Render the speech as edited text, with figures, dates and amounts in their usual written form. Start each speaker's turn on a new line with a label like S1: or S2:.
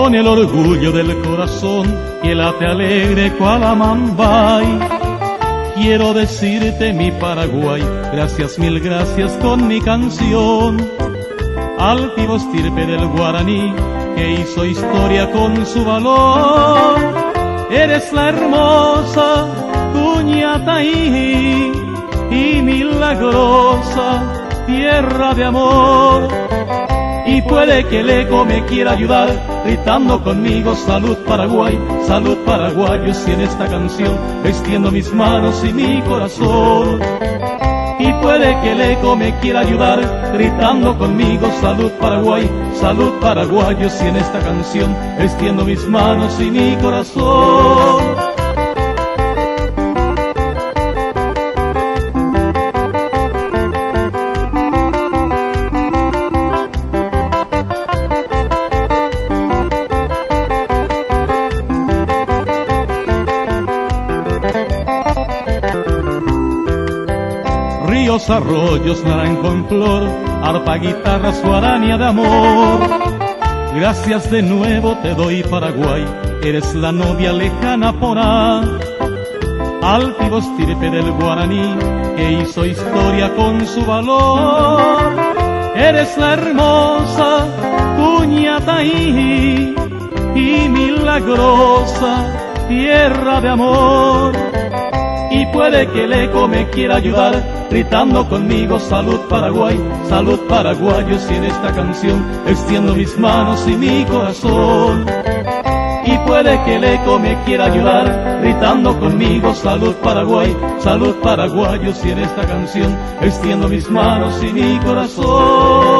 S1: con el orgullo del corazón que late alegre cual amambay. Quiero decirte, mi Paraguay, gracias, mil gracias con mi canción. Altivo estirpe del guaraní que hizo historia con su valor. Eres la hermosa Cuñataí y milagrosa tierra de amor. Y puede que el eco me quiera ayudar, gritando conmigo salud Paraguay, salud paraguayo, si en esta canción extiendo mis manos y mi corazón. Y puede que el eco me quiera ayudar, gritando conmigo salud Paraguay, salud paraguayo, si en esta canción extiendo mis manos y mi corazón. Ríos, arroyos, naranjo en flor, arpa, guitarra, guarania de amor. Gracias de nuevo te doy, Paraguay, eres la novia lejana porá. Altivo estirpe del guaraní que hizo historia con su valor. Eres la hermosa Cuñataí y milagrosa tierra de amor. Y puede que el eco me quiera ayudar, gritando conmigo salud Paraguay, salud paraguayo, si en esta canción extiendo mis manos y mi corazón. Y puede que el eco me quiera ayudar, gritando conmigo salud Paraguay, salud paraguayo, si en esta canción extiendo mis manos y mi corazón.